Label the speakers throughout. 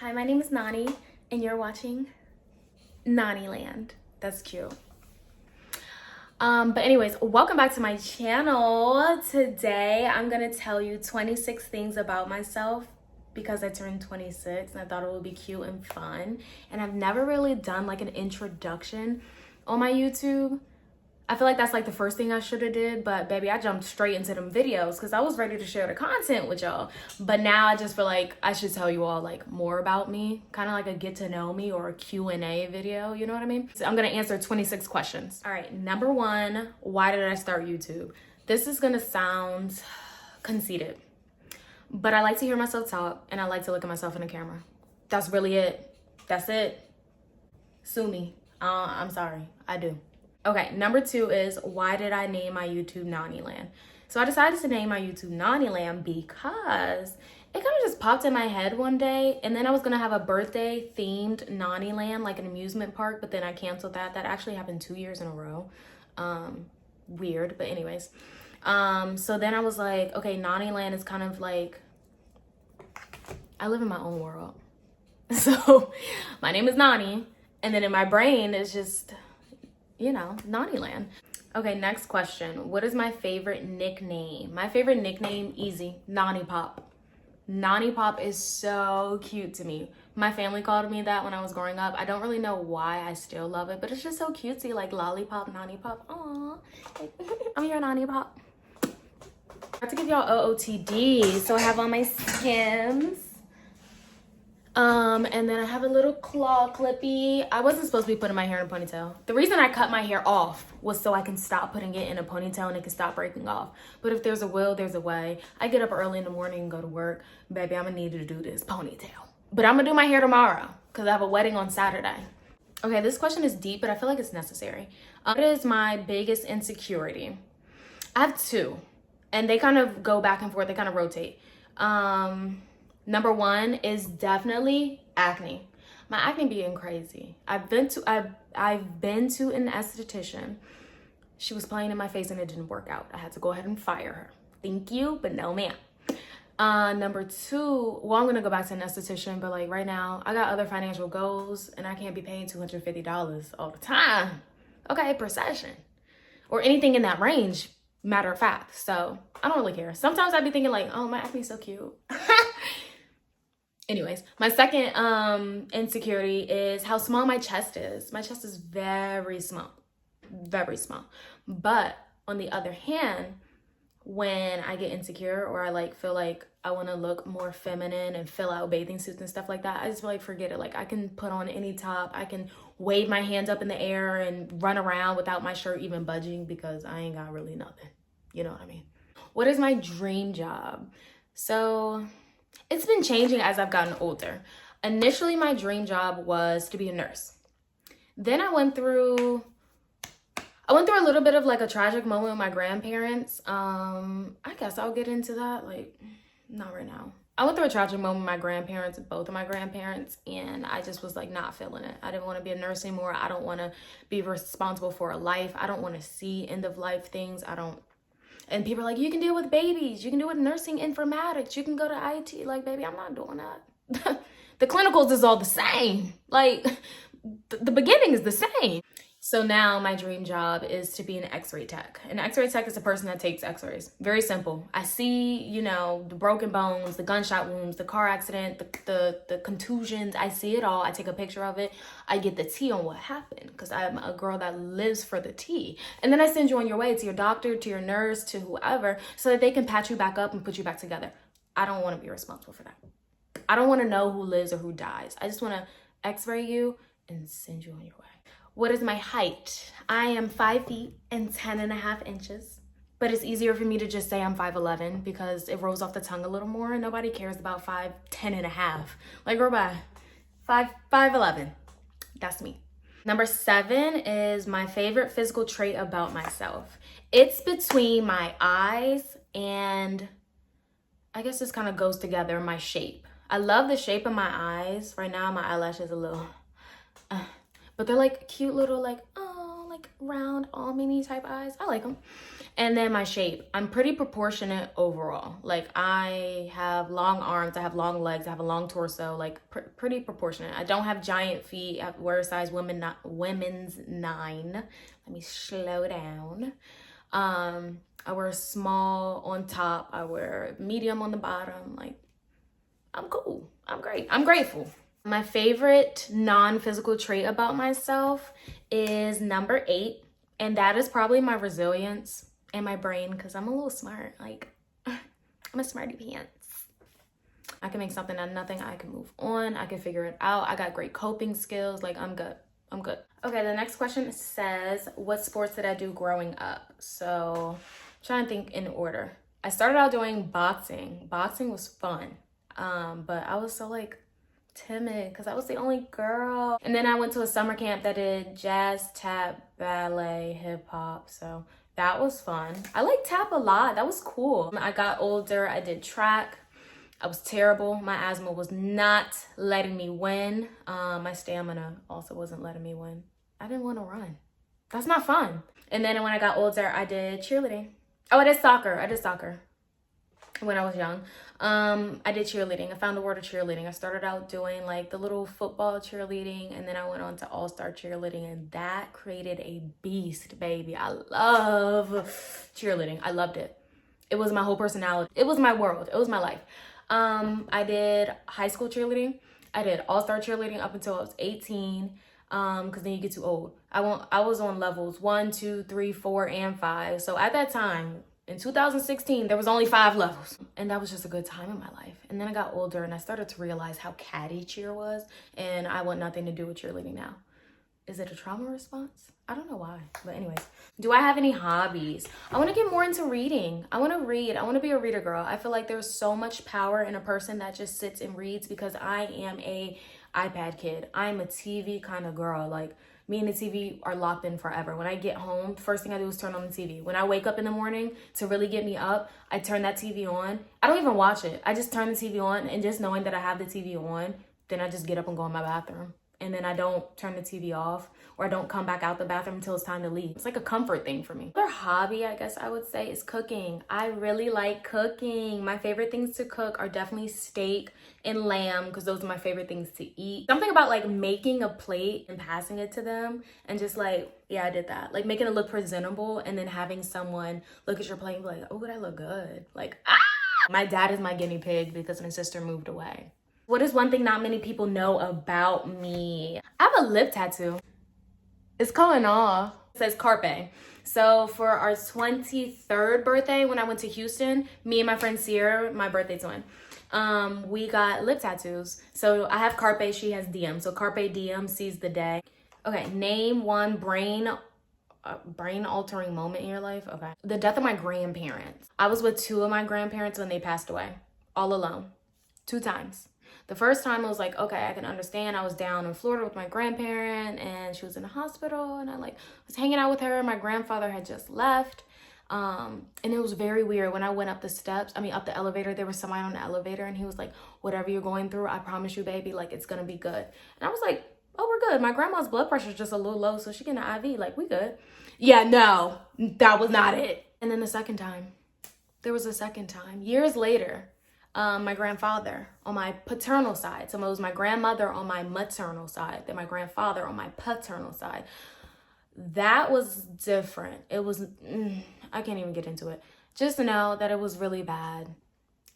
Speaker 1: Hi, my name is Nani, and you're watching Nani Land. That's cute. But anyways, welcome back to my channel. Today, I'm gonna tell you 26 things about myself because I turned 26 and I thought it would be cute and fun. And I've never really done like an introduction on my YouTube. I feel like that's like the first thing I should have did, but baby, I jumped straight into them videos because I was ready to share the content with y'all. But now I just feel like I should tell you all like more about me, kind of like a get to know me or a Q&A video, you know what I mean? So I'm gonna answer 26 questions. All right, number one, why did I start YouTube? This is gonna sound conceited, but I like to hear myself talk and I like to look at myself in the camera. That's really it. That's it. Sue me. I'm sorry, I do. Okay, number two is why did I name my YouTube Nani Land? So I decided to name my YouTube Nani Land because it kind of just popped in my head one day, and then I was gonna have a birthday themed Nani Land, like an amusement park, but then I canceled that. That actually happened 2 years in a row. Weird, but anyways. So then I was like, okay, Nani Land is kind of like, I live in my own world. So my name is Nani, and then in my brain it's just, you know, Nani Land. Okay, next question. What is my favorite nickname? My favorite nickname, easy, Nani Pop. Nani Pop is so cute to me. My family called me that when I was growing up. I don't really know why I still love it, but it's just so cutesy, like lollipop, Nani Pop. Aww, I'm your Nani Pop. I have to give y'all OOTD, so I have all my Skims. And then I have a little claw clippy. I wasn't supposed to be putting my hair in a ponytail. The reason I cut my hair off was so I can stop putting it in a ponytail and it can stop breaking off. But if there's a will, there's a way. I get up early in the morning and go to work. Baby, I'm gonna need to do this ponytail. But I'm gonna do my hair tomorrow because I have a wedding on Saturday. Okay, this question is deep, but I feel like it's necessary. What is my biggest insecurity? I have two, and they kind of go back and forth. They kind of rotate. Number one is definitely acne. My acne being crazy. I've been to an esthetician. She was playing in my face and it didn't work out. I had to go ahead and fire her. Thank you, but no ma'am. Number two, well, I'm gonna go back to an esthetician, but like right now, I got other financial goals and I can't be paying $250 all the time. Okay, per session. Or anything in that range, matter of fact. So I don't really care. Sometimes I'd be thinking like, oh, my acne's so cute. Anyways, my second insecurity is how small my chest is. My chest is very small, very small. But on the other hand, when I get insecure or I like feel like I want to look more feminine and fill out bathing suits and stuff like that, I just feel like forget it. Like I can put on any top, I can wave my hands up in the air and run around without my shirt even budging because I ain't got really nothing. You know what I mean? What is my dream job? So it's been changing as I've gotten older. Initially, my dream job was to be a nurse. Then I went through a little bit of like a tragic moment with my grandparents. I guess I'll get into that, like, not right now. I went through a tragic moment with my grandparents, both of my grandparents, and I just was like not feeling it. I didn't want to be a nurse anymore. I don't want to be responsible for a life. I don't want to see end of life things. And people are like, you can deal with babies. You can do with nursing informatics. You can go to IT. Like, baby, I'm not doing that. The clinicals is all the same. Like, the beginning is the same. So now my dream job is to be an x-ray tech. An x-ray tech is a person that takes x-rays. Very simple. I see, you know, the broken bones, the gunshot wounds, the car accident, the contusions. I see it all. I take a picture of it. I get the tea on what happened because I'm a girl that lives for the tea. And then I send you on your way to your doctor, to your nurse, to whoever, so that they can patch you back up and put you back together. I don't want to be responsible for that. I don't want to know who lives or who dies. I just want to x-ray you and send you on your way. What is my height? I am 5 feet and 10.5 inches, but it's easier for me to just say I'm 5'11" because it rolls off the tongue a little more and nobody cares about 5'10.5". Like, girl, bye. 5'11". That's me. Number 7 is my favorite physical trait about myself. It's between my eyes and I guess this kind of goes together, my shape. I love the shape of my eyes. Right now, my eyelashes a little, but they're like cute little like, oh, like round almondy type eyes. I like them. And then my shape, I'm pretty proportionate overall. Like I have long arms, I have long legs, I have a long torso, like pretty proportionate. I don't have giant feet. I wear a size women's 9. Let me slow down. I wear small on top. I wear medium on the bottom. Like I'm cool. I'm great. I'm grateful. My favorite non-physical trait about myself is number 8. And that is probably my resilience and my brain, because I'm a little smart. Like, I'm a smarty pants. I can make something out of nothing. I can move on. I can figure it out. I got great coping skills. Like, I'm good. I'm good. Okay, the next question says, what sports did I do growing up? So, I'm trying to think in order. I started out doing boxing. Boxing was fun. But I was so, like, timid because I was the only girl. And then I went to a summer camp that did jazz, tap, ballet, hip hop. So that was fun. I like tap a lot. That was cool. I got older. I did track. I was terrible. My asthma was not letting me win. My stamina also wasn't letting me win. I didn't want to run. That's not fun. And then when I got older, I did cheerleading. Oh, I did soccer when I was young. I did cheerleading. I found the word of cheerleading. I started out doing like the little football cheerleading, and then I went on to all-star cheerleading, and that created a beast, baby. I love cheerleading. I loved it. It was my whole personality. It was my world. It was my life. I did high school cheerleading. I did all-star cheerleading up until I was 18. Because then you get too old. I was on levels 1, 2, 3, 4, and 5. So at that time, in 2016, there was only 5 levels. And that was just a good time in my life. And then I got older and I started to realize how catty cheer was. And I want nothing to do with cheerleading now. Is it a trauma response? I don't know why. But anyways, do I have any hobbies? I want to get more into reading. I want to read. I want to be a reader girl. I feel like there's so much power in a person that just sits and reads, because I am a iPad kid. I'm a TV kind of girl. Like, me and the TV are locked in forever. When I get home, the first thing I do is turn on the TV. When I wake up in the morning, to really get me up, I turn that TV on. I don't even watch it. I just turn the TV on, and just knowing that I have the TV on, then I just get up and go in my bathroom. And then I don't turn the TV off, or I don't come back out the bathroom until it's time to leave. It's like a comfort thing for me. Another hobby, I guess I would say, is cooking. I really like cooking. My favorite things to cook are definitely steak and lamb, because those are my favorite things to eat. Something about like making a plate and passing it to them and just like, yeah, I did that. Like making it look presentable, and then having someone look at your plate and be like, oh, that look good. Like, ah! My dad is my guinea pig because my sister moved away. What is one thing not many people know about me? I have a lip tattoo. It's coming off. It says Carpe. So for our 23rd birthday, when I went to Houston, me and my friend Sierra, my birthday twin, we got lip tattoos. So I have Carpe, she has Diem. So Carpe Diem, seize the day. Okay, name one brain altering moment in your life. Okay. The death of my grandparents. I was with 2 of my grandparents when they passed away, all alone, 2 times. The first time I was like, okay, I can understand. I was down in Florida with my grandparent, and she was in the hospital, and I like was hanging out with her. My grandfather had just left. And it was very weird. When I went up the elevator, there was somebody on the elevator, and he was like, whatever you're going through, I promise you, baby, like it's gonna be good. And I was like, oh, we're good. My grandma's blood pressure is just a little low, so she getting an IV, like we good. Yeah, no, that was not it. And then there was a second time, years later. My grandfather on my paternal side. So it was my grandmother on my maternal side, then my grandfather on my paternal side. That was different. It was, I can't even get into it. Just to know that it was really bad.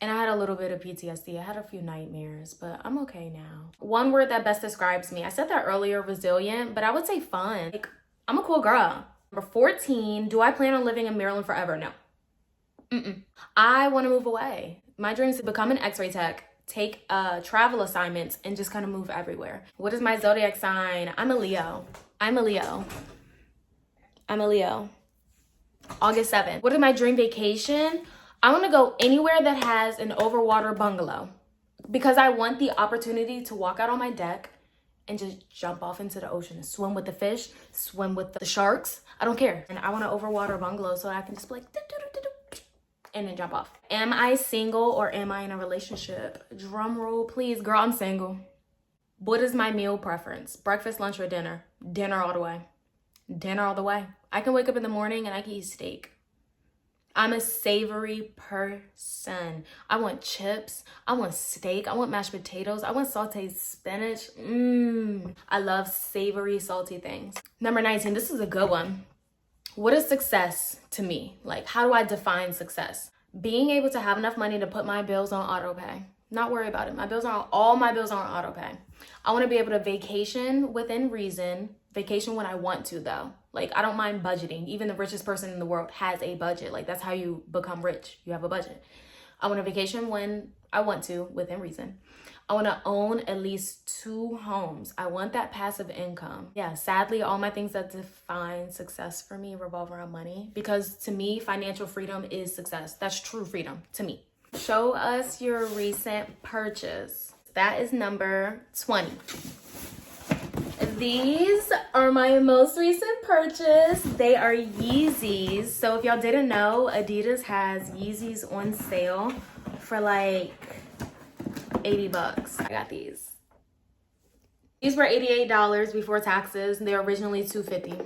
Speaker 1: And I had a little bit of PTSD. I had a few nightmares, but I'm okay now. One word that best describes me, I said that earlier, resilient, but I would say fun. Like, I'm a cool girl. Number 14, do I plan on living in Maryland forever? No. I want to move away. My dream is to become an x-ray tech, take travel assignments, and just kind of move everywhere. What is my zodiac sign? I'm a Leo. August 7th. What is my dream vacation? I want to go anywhere that has an overwater bungalow, because I want the opportunity to walk out on my deck and just jump off into the ocean and swim with the fish, swim with the sharks. I don't care. And I want an overwater bungalow so I can just be like, and then jump off. Am I single or am I in a relationship? Drum roll, please. Girl, I'm single. What is my meal preference? Breakfast, lunch, or dinner? Dinner all the way. Dinner all the way. I can wake up in the morning and I can eat steak. I'm a savory person. I want chips. I want steak. I want mashed potatoes. I want sauteed spinach. I love savory, salty things. Number 19, this is a good one. What is success to me? Like, how do I define success? Being able to have enough money to put my bills on auto pay. Not worry about it. All my bills are on auto pay. I want to be able to vacation within reason. Vacation when I want to, though. Like, I don't mind budgeting. Even the richest person in the world has a budget. Like, that's how you become rich. You have a budget. I want to vacation when I want to, within reason. I want to own at least 2 homes. I want that passive income. Yeah, sadly, all my things that define success for me revolve around money. Because to me, financial freedom is success. That's true freedom to me. Show us your recent purchase. That is number 20. These are my most recent purchase. They are Yeezys. So if y'all didn't know, Adidas has Yeezys on sale for like $80. I got these. These were $88 before taxes. They were originally $250.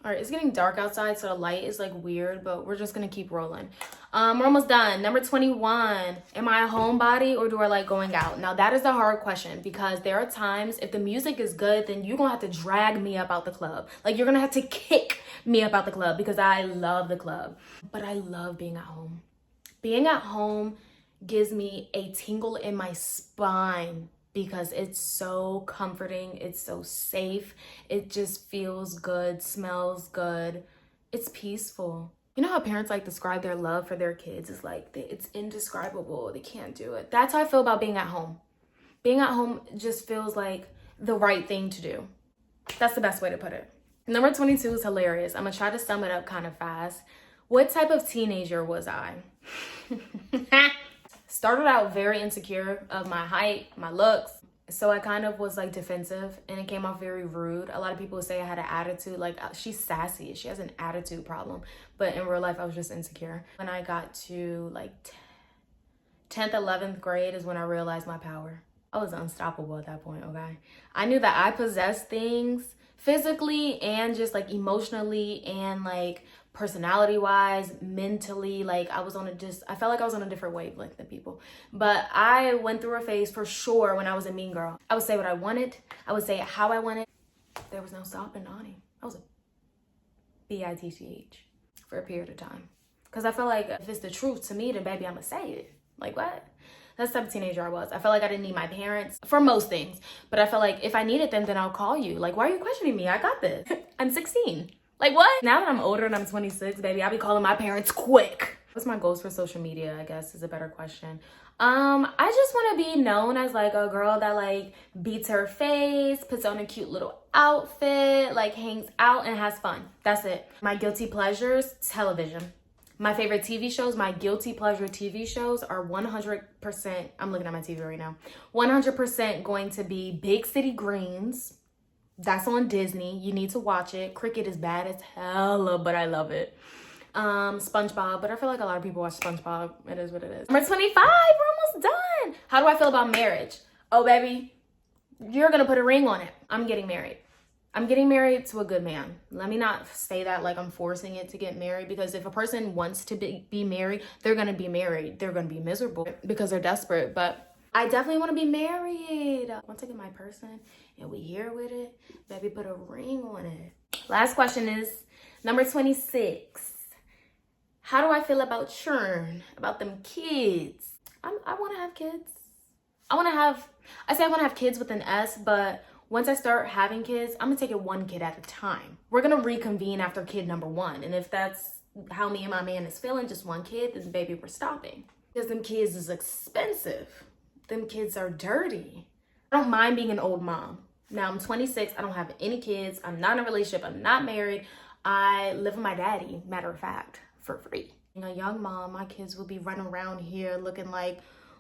Speaker 1: All right, it's getting dark outside, so the light is like weird, but we're just gonna keep rolling. We're almost done. Number 21, am I a homebody or do I like going out? Now that is a hard question because there are times if the music is good, then you're gonna have to drag me up out the club. Like you're gonna have to kick me up out the club because I love the club. But I love being at home. Being at home gives me a tingle in my spine because it's so comforting, it's so safe, it just feels good, smells good, it's peaceful. You know how parents like describe their love for their kids is like, it's indescribable, they can't do it. That's how I feel about being at home. Being at home just feels like the right thing to do. That's the best way to put it. Number 22 is hilarious. I'm gonna try to sum it up kind of fast. What type of teenager was I? Started out very insecure of my height, my looks. So I kind of was like defensive and it came off very rude. A lot of people say I had an attitude, like she's sassy, she has an attitude problem. But in real life, I was just insecure. When I got to like 10th, 11th grade is when I realized my power. I was unstoppable at that point, okay? I knew that I possessed things physically and just like emotionally and like personality wise, mentally, like I felt like I was on a different wavelength than people. But I went through a phase for sure when I was a mean girl. I would say what I wanted. I would say it how I wanted. There was no stopping Nani. I was a bitch for a period of time. Because I felt like if it's the truth to me, then baby, I'ma say it. Like what? That's the type of teenager I was. I felt like I didn't need my parents for most things. But I felt like if I needed them, then I'll call you. Like, why are you questioning me? I got this. I'm 16. Like what? Now that I'm older and I'm 26, baby, I'll be calling my parents quick. What's my goals for social media, I guess is a better question. I just want to be known as like a girl that like beats her face, puts on a cute little outfit, like hangs out and has fun. That's it. My guilty pleasures, television. My favorite TV shows, my guilty pleasure TV shows are 100%, I'm looking at my TV right now, 100% going to be Big City Greens. That's on Disney. You need to watch it. Cricket is bad as hell, but I love it. SpongeBob, but I feel like a lot of people watch SpongeBob. It is what it is. Number 25, we're almost done. How do I feel about marriage? Oh, baby, you're gonna put a ring on it. I'm getting married. I'm getting married to a good man. Let me not say that like I'm forcing it to get married, because if a person wants to be married, they're gonna be married. They're gonna be miserable because they're desperate, but I definitely want to be married. Once I get my person and we here with it, baby, put a ring on it. Last question is number 26. How do I feel about churn? About them kids? I want to have kids. I say I want to have kids with an S, but once I start having kids, I'm going to take it one kid at a time. We're going to reconvene after kid number 1. And if that's how me and my man is feeling, just one kid, then baby, we're stopping. Because them kids is expensive. Them kids are dirty. I don't mind being an old mom. Now I'm 26. I don't have any kids. I'm not in a relationship. I'm not married. I live with my daddy, matter of fact, for free. Being a young mom, my kids will be running around here looking like,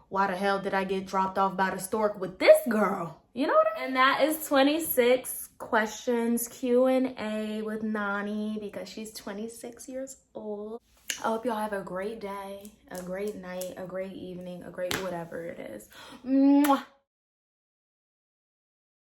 Speaker 1: why the hell did I get dropped off by the stork with this girl? You know what I mean? And that is 26 questions Q&A with Nani, because she's 26 years old. I hope y'all have a great day, a great night, a great evening, a great whatever it is. Mwah.